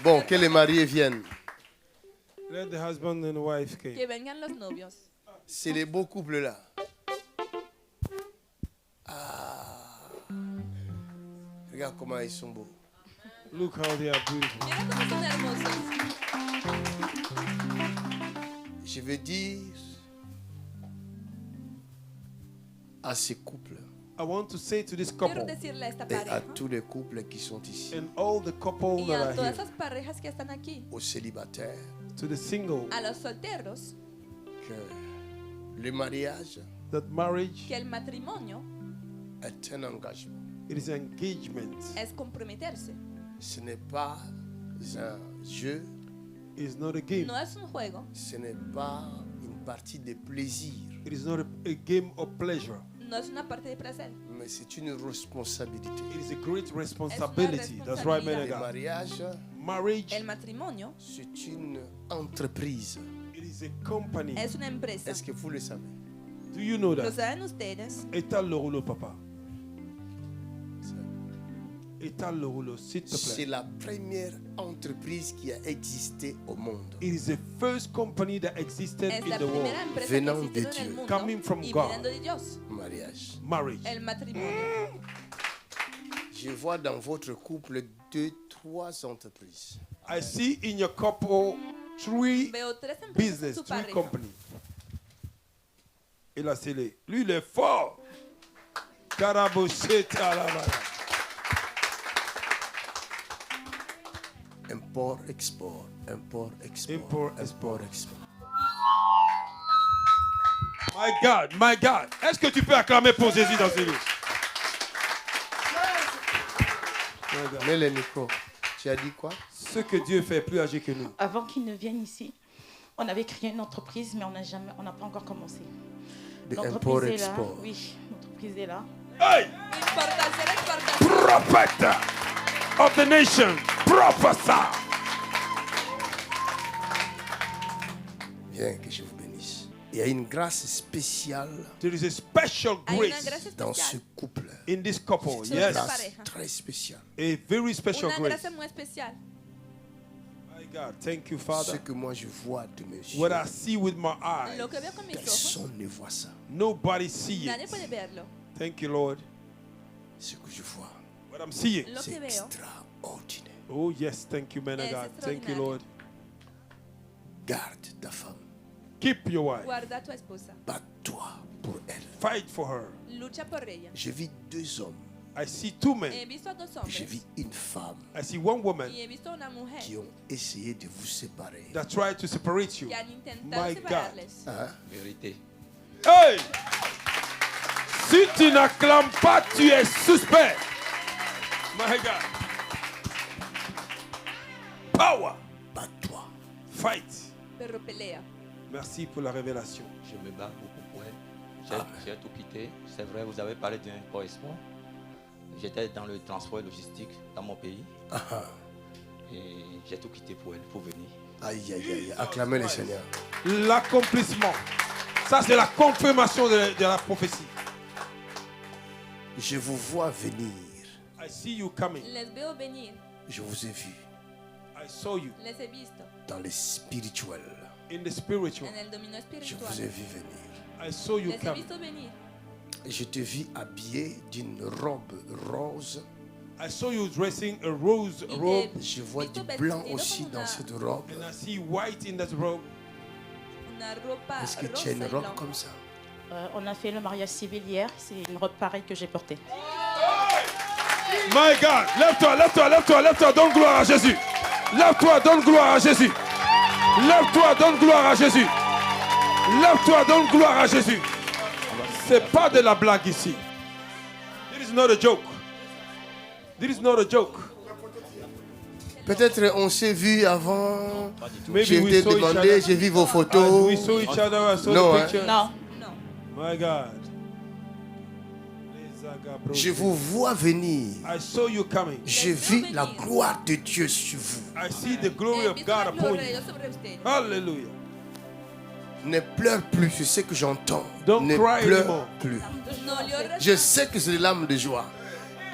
Bon, que les mariés viennent. Let the husband and wife came. Que vengan los novios. C'est les beaux couples là. Ah. Regarde comment ils sont beaux. Look how they are beautiful. Mira cómo son hermosos. Je veux dire à ces couples I want to say to this Quiero couple decirle a esta et à pareja tous les couples qui sont ici, and all the couples y that a are todas here, esas parejas que están aquí, aux célibataires, to the single, a los solteros, que le mariage that marriage, que el matrimonio est un engagement. it is engagement. es comprometerse. Ce n'est pas un jeu, It is not a game. No es un juego, ce n'est pas une partie de plaisir, It is not a game of pleasure. no es una parte de placer. mais c'est une responsabilité. It is a great responsibility. That's right, man of Le God. mariage, Marriage, El matrimonio c'est une entreprise. it is a company. es una empresa. Est-ce que vous le savez? Do you know ¿Lo that? saben ustedes? Étale le rouleau, papa. Étale le rouleau, s'il te C'est plaît. la première entreprise qui a existé au monde. It is the first company that existed Es in la the primera world. empresa que Venant existió de en el Dieu. mundo Coming from y God. viniendo de Dios. Mariage. Marriage. El matrimonio. Je vois dans votre couple 2-3 entreprises. I see in your couple three Veo tres empresas en business, su three pareja. companies. Et là, c'est les. Lui, il est fort. Karabosheta la bala. Import, export, import, export, Import, import, export. My God, my God. Est-ce que tu peux acclamer pour Jésus dans ce lieu? My God. Mets le micro. Tu as dit quoi? Ce que Dieu fait est plus âgé que nous. Avant qu'ils ne viennent ici, on avait créé une entreprise, mais on n'a pas encore commencé. De L'entreprise import, est là. export. Oui, l'entreprise est là. Hey! Importación, exportación. Prophet of the nation, prophesy. Bien, que je vous bénisse. Il y a une grâce spéciale There is a special Hay una grace gracia dans ce especial. couple. in this couple. Une Yes, la grâce pareja. très spéciale. a very special Una grace. gracia muy especial. My God, thank you, Ce Father. que moi je vois de mes yeux, What I see with my eyes, Lo que veo con mis ojos, personne ne voit ça. nobody see nadie it. puede verlo. Thank you, Lord. Ce que je vois, What I'm seeing. Lo c'est que veo extraordinaire. Oh, yes, thank you, man of Es God. Thank you, extraordinario. Lord. Garde ta femme. Keep your wife. Guarda a tu esposa. Bats-toi pour elle. Fight for her. Lucha por ella. Je vis 2 hommes. I see two He men. visto a dos Je hombres vis une femme I see one woman y he visto a una mujer qui ont essayé de vous séparer. that tried to separate you. que han intentado My God. separarles. Hein? Vérité. Hey! Si tu n'acclames pas, tu es suspect. My God. Power. Bats-toi. Fight. Pero pelea. Merci pour la révélation. Je me bats beaucoup pour elle. Amen. J'ai tout quitté. C'est vrai, vous avez parlé d'un correspond. J'étais dans le transport logistique dans mon pays. Ah, ah. Et j'ai tout quitté pour elle, pour venir. Aïe, aïe, aïe. Acclamez le Seigneur. L'accomplissement. Ça, c'est la confirmation de la prophétie. Je vous vois venir. I see you coming. Les veo venir. Je vous ai vu I saw you Les he visto dans le spirituel. in the spiritual. en el dominio Je espiritual. vous ai vu venir. I saw you Les he coming. visto venir. Je te vis habillé d'une robe rose. I saw you dressing a rose Y robe. te Je vois visto du blanc vestido aussi con dans una- cette robe. And I see white in that robe. Una ropa Est-ce que tu rosa as une y robe blanca. comme ça? On a fait le mariage civil hier. C'est une robe pareille que j'ai portée. My God, lève-toi, lève-toi, lève-toi, lève-toi, donne gloire à Jésus. Lève-toi, donne gloire à Jésus. Lève-toi, donne gloire à Jésus. Lève-toi, donne gloire à Jésus. C'est pas de la blague ici. This is not a joke. This is not a joke. Peut-être on s'est vu avant. Maybe J'ai we été saw each demandé, other. j'ai vu vos We photos. saw each other. I saw No, the hein? picture. Non. No. My God. Je vous vois venir. I saw you coming. Je vis la gloire de Dieu sur vous. I see the glory He of visto God la upon gloria de you. Dios sobre usted. Hallelujah. Ne pleure plus, c'est ce que j'entends. Don't Ne cry pleure anymore. plus. No llores. Je sais que c'est des larmes de joie.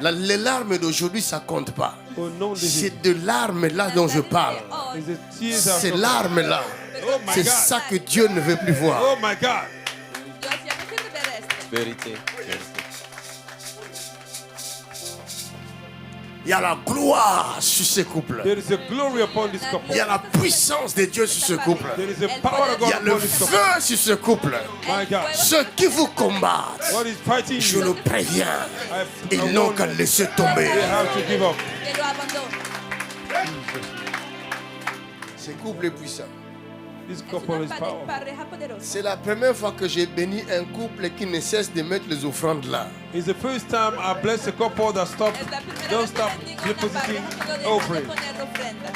Les larmes d'aujourd'hui, ça compte pas. Au nom de Jésus. C'est de larmes là dont je parle. Is the tears are Ces from- larmes là, Oh my c'est God. ça que Dieu ne veut plus voir. Oh my God. Dios ya no quiere ver esto. Vérité. Vérité. Il y a la gloire sur ces couples. There is a glory upon this couple. Il y a la puissance de Dieu sur ce couple. There is a power of Il y God a le upon this couple. feu sur ce couple. My God. Ceux qui vous combattent, What is fighting je le you? préviens, I ils n'ont warn qu'à you. laisser tomber. They have to give up. Que lo abandone. Ce couple est puissant. This Es couple una is powerful. pareja poderosa. C'est la première fois que j'ai béni un couple qui ne cesse de mettre les offrandes là. It's the first time I bless a couple that stop, Es la primera don't vez que stop bendigo una depositing pareja que no deja de offering. poner ofrendas.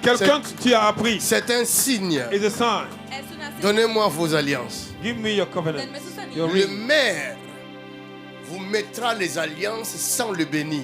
Quelqu'un tu as appris. C'est un signe. It's a sign. Es una señal. Donnez-moi vos alliances. Give me your covenant. Denme sus anillos. Your Le ring. maire vous mettra les alliances sans le bénir.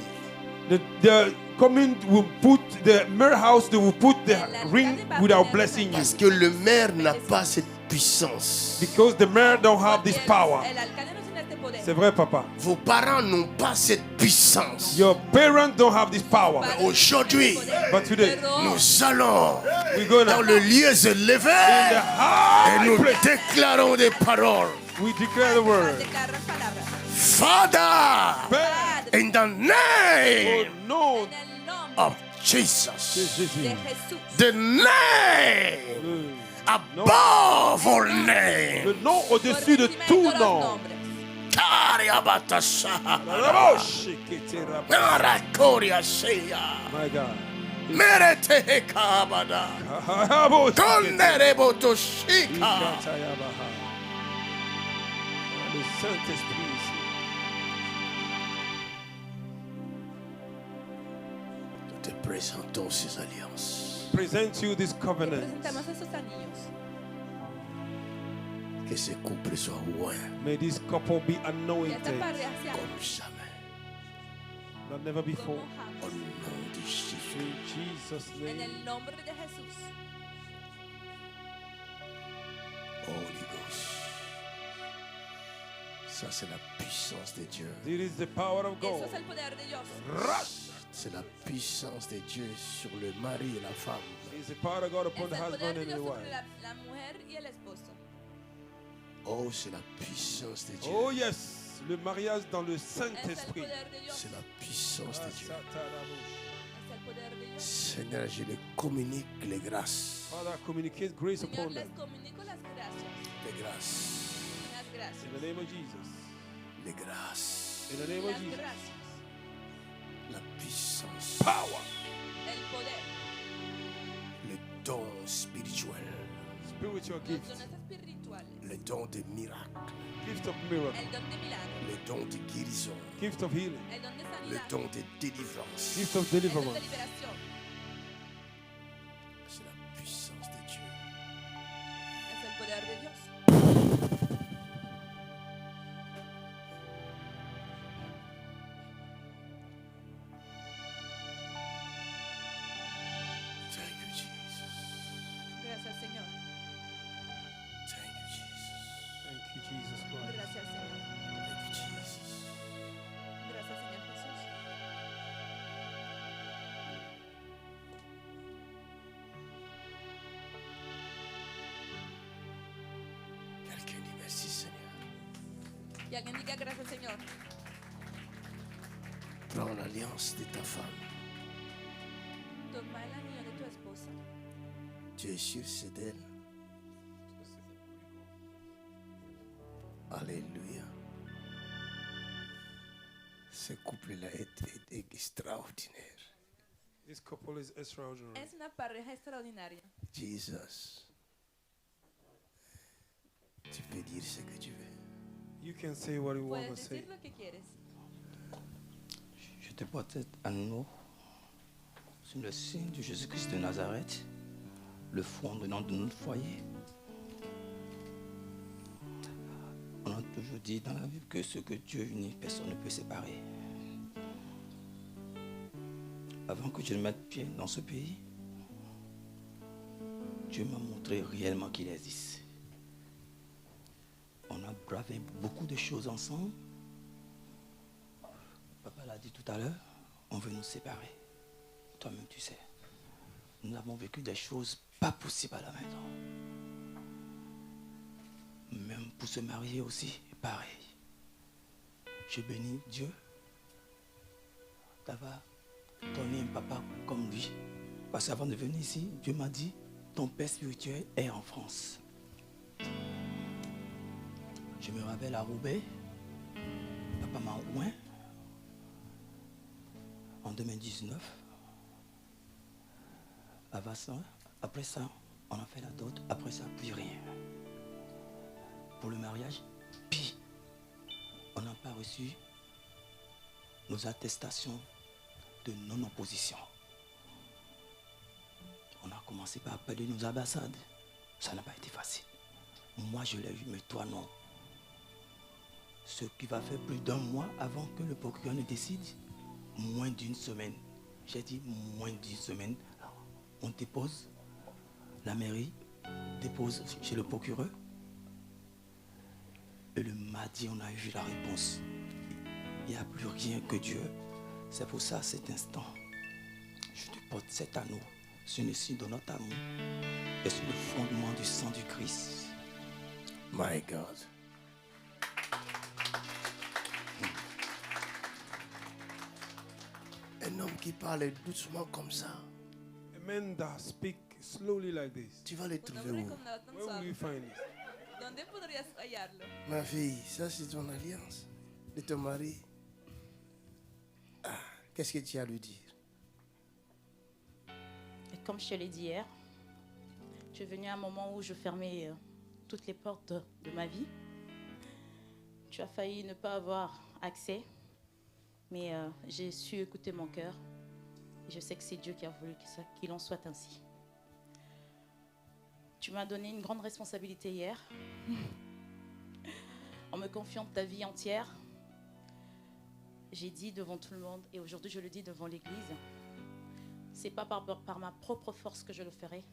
The commune will put the mayor house. They will put the ring without blessing you, Parce que le maire n'a pas cette puissance. because the mayor don't have this power. El alcalde no tiene este poder. C'est vrai, papa. Vos parents n'ont pas cette puissance. Your parents don't have this power. Aujourd'hui, But today, nous allons we're gonna dans le lieu in the élevé et high nous place. déclarons des paroles. We declare the word. Declaran palabras. Father, Père, in the au name nom En el nombre of de Jesus, Jésus. de Jesús. the name Le, above all names. le nom au-dessus de Por encima tout todos los nom. nombres. Kariabatasha, My Narakoriashea, God. Meretehekabada, Konderebotoshika. Le Saint-Esprit ici. Nous te présentons ces alliances. Present you this Te covenant. presentamos esos anillos. Que ces couples soient loin May this couple be Que esta anointed pareja sea comme jamais. like never before. como jamás. Au nom de Jésus. In Jesus' En name. el nombre de Jesús. Holy Ghost. Ça, c'est la puissance de Dieu. It is the power of Eso God. es el poder de Dios. C'est la puissance de Dieu sur le mari et la femme. It is the power of God upon Es the el poder husband de and the Dios sobre wife. la mujer y el esposo. Oh, c'est la puissance de Dieu. Oh yes, le mariage dans le Es el Saint-Esprit. poder de Dios. C'est la puissance de Dieu. Es el poder de Dios. Seigneur, je les communique les grâces. Father, communicate grace Señor, upon les them. comunico las gracias. Les grâces. Las gracias. In the name of Jesus. Les grâces. In the name of Las Jesus. gracias. La puissance. Power. El poder. Le don spirituel. Spiritual Los gift. dones espirituales. Le don de miracle. Gift of miracle. El don de milagro. Le don de guérison. Gift of healing. El don de Le sanidad. don de délivrance. Gift of El don de deliverance. liberación. C'est la puissance de Dieu. Es el poder de Dios. Thank you, Jesus. Gracias, Señor. Thank you, Jesus. Thank you, Jesus Christ. Gracias, Señor. Thank you, Jesus. Gracias, Señor Jesús. Quelqu'un dit merci, Seigneur. Y alguien diga gracias, Señor. Prends l'alliance de ta femme. Toma el anillo de tu esposa. Tu es sûr, c'est d'elle. Alléluia. Ce couple-là est extraordinaire. This couple is extraordinary. Es una pareja extraordinaria. Jesus. Tu peux dire ce que tu veux. You can say what you want to Puedes say. decir lo que quieres. Je te porte à nous sur le signe de Jésus-Christ de Nazareth, le fondement de notre foyer. On a toujours dit dans la Bible que ce que Dieu unit, personne ne peut séparer. Avant que je ne mette pied dans ce pays, Dieu m'a montré réellement qu'il existe. On a bravé beaucoup de choses ensemble. Papa l'a dit tout à l'heure, on veut nous séparer. Toi-même, tu sais. Nous avons vécu des choses pas possibles à la maison. Même pour se marier aussi, pareil. Je bénis Dieu d'avoir donné un papa comme lui. Parce qu'avant de venir ici, Dieu m'a dit, ton père spirituel est en France. Je me rappelle à Roubaix, papa m'a oint en 2019. Après ça, on a fait la dot. Après ça, plus rien. Pour le mariage, puis on n'a pas reçu nos attestations de non-opposition. On a commencé par appeler nos ambassades. Ça n'a pas été facile. Moi, je l'ai eu, mais toi, non. Ce qui va faire plus d'un mois avant que le procureur ne décide, moins d'une semaine. J'ai dit moins d'une semaine. On dépose, la mairie dépose chez le procureur. Et le mardi, on a eu la réponse. Il n'y a plus rien que Dieu. C'est pour ça, à cet instant, je te porte cet anneau sur le signe de notre amour et sur le fondement du sang du Christ. My God. Un homme qui parle doucement comme ça, A man that speak slowly like this. tu vas le Un trouver hombre où? con una voz tan Where will you suave. find it? ¿Dónde podrías hallarlo? Ma fille, ça c'est ton alliance de ton mari. Ah, qu'est-ce que tu as à lui dire? Et comme je te l'ai dit hier, je suis venue à un moment où je fermais toutes les portes de ma vie. Tu as failli ne pas avoir accès, mais j'ai su écouter mon cœur. Et je sais que c'est Dieu qui a voulu qu'il en soit ainsi. Tu m'as donné une grande responsabilité hier, en me confiant ta vie entière. J'ai dit devant tout le monde, et aujourd'hui je le dis devant l'Église, c'est pas par ma propre force que je le ferai,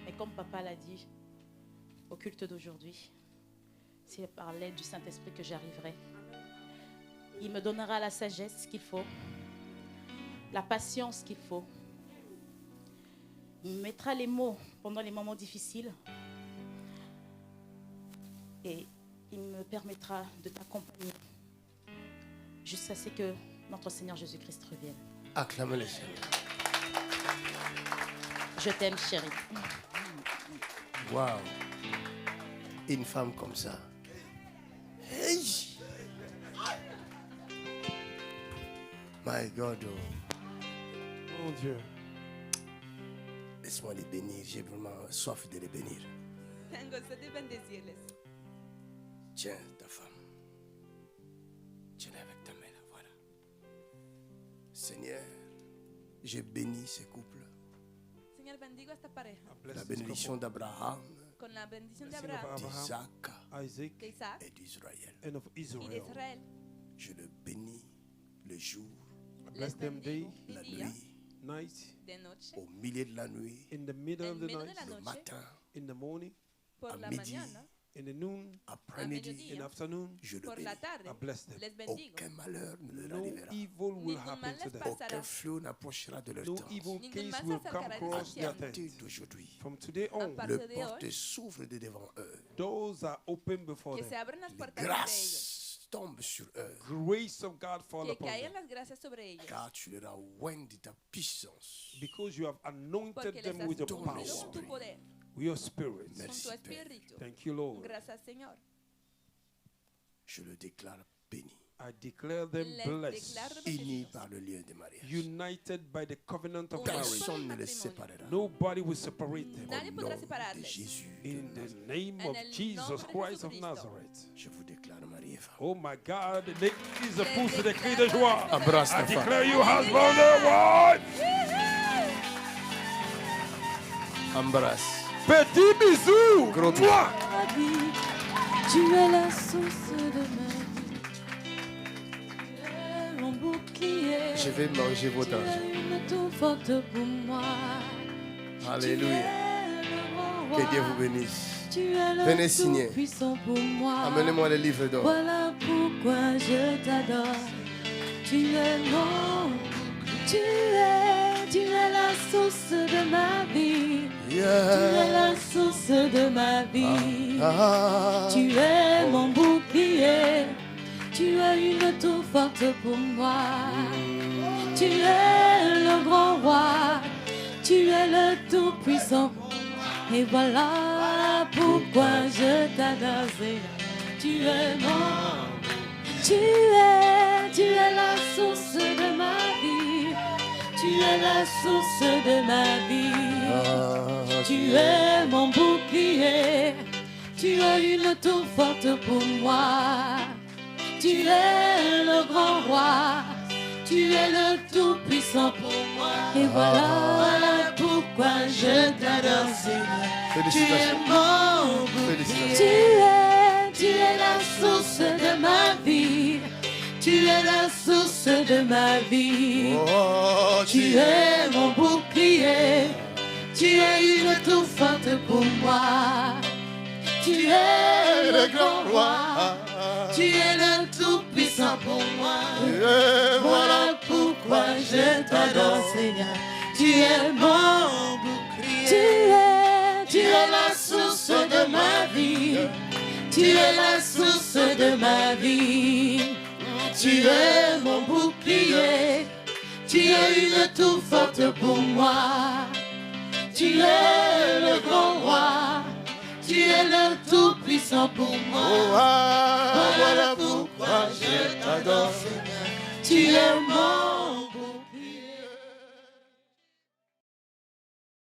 mais comme papa l'a dit au culte d'aujourd'hui, c'est par l'aide du Saint-Esprit que j'y arriverai. Il me donnera la sagesse qu'il faut, la patience qu'il faut. Il me mettra les mots pendant les moments difficiles et il me permettra de t'accompagner jusqu'à ce que notre Seigneur Jésus-Christ revienne. Acclamez le Seigneur. Je t'aime, chérie. Waouh. Une femme comme ça. Hey. My God. Oh. Mon Dieu. Laisse-moi les bénir. J'ai vraiment soif de les bénir. Tengo sed de bendecirles. Tiens, ta femme. Tiens avec ta main là, voilà. Seigneur, je bénis ce couple. Señor, bendigo a esta pareja Bless La this bénédiction d'Abraham, con la bendición de Blessing of Abraham, Abraham, d'Isaac Isaac, de Isaac et d'Israël. and of y de Israel. Israel. Je le bénis le jour, I bless them day, bendigo la de día, nuit, night, de noche, au milieu de la nuit, in the middle of the En medio de night, la le noche, matin, in the morning, por à la midi, mañana, in the noon, après-midi. mediodía, in the afternoon. Je le por bénis. la tarde. I bless them. Les bendigo. Aucun malheur ne leur No arrivera. evil will Ningún happen mal to les them. pasará. Aucun fléau n'approchera de leur No temps. evil Ningún case mal se will come acercará de across su their À tiempo. partir tent. d'aujourd'hui, From today A on, partir le de porte hoy, s'ouvre de devant eux. doors are open before que se them. abran las Les puertas sobre ellos, grâces tombent sur eux. Grace of God fall que upon caigan them. las gracias sobre ellos, Car tu leur as oint de ta puissance. Because you have anointed porque les them has with your Ton power, ungido con tu esprit. poder, with your spirit. con Merci, tu Père. espíritu. Thank you, Lord. Gracias, Señor. Je le déclare béni, I declare them Les blessed, declaro unis bendecidos, par le lien de mariage. united by the covenant of Unidos marriage. Personne ne les matrimonio. séparera. Nobody will separate them. Nadie Au podrá nom de separarles. Jésus de In the Nazareth. name En of el Jesus nombre de Christ of Jesucristo. Nazareth. Je vous déclare mari et femme. Oh my God, l'église Les pousse des cris de déclaro joie. esposos. Embrasse I ta femme. declare you husband and wife. Embrasse. Petit bisou. Gros bisou. Moi. Ma vie, tu es la source de ma vie. Tu es mon bouclier. Je vais manger vos Tu dents. es une tour forte pour moi. Alléluia. Tu es le roi. Que Dieu vous bénisse. Tu es le Venez signer. tout-puissant pour moi. Amenez-moi les livres d'or. Voilà pourquoi je t'adore. Tu Tu es mon, tu es la source de ma vie. Tu es la source de ma vie. Tu es mon bouclier. Tu es une tour forte pour moi. Tu es le grand roi. Tu es le tout puissant. Et voilà pourquoi je t'adore. Tu es mon, tu es la source de ma vie. Tu es la source de ma vie. Tu es mon bouclier. Tu es une tour forte pour moi. Tu es le grand roi. Tu es le tout puissant pour moi. Et voilà pourquoi je t'adore. Tu es mon bouclier. Tu es la source de ma vie. Tu es la source de ma vie. Tu es mon bouclier. Tu es une tour forte pour moi. Tu es le grand roi. Tu es le tout puissant pour moi. Voilà pourquoi je t'adore, Seigneur. Tu es mon bouclier. Tu es la source de ma vie. Tu es la source de ma vie. Tu es mon bouclier. Tu es une tour forte pour moi. Tu es le grand roi. Tu es le tout puissant pour moi. Voilà pourquoi je t'adore. Tu es mon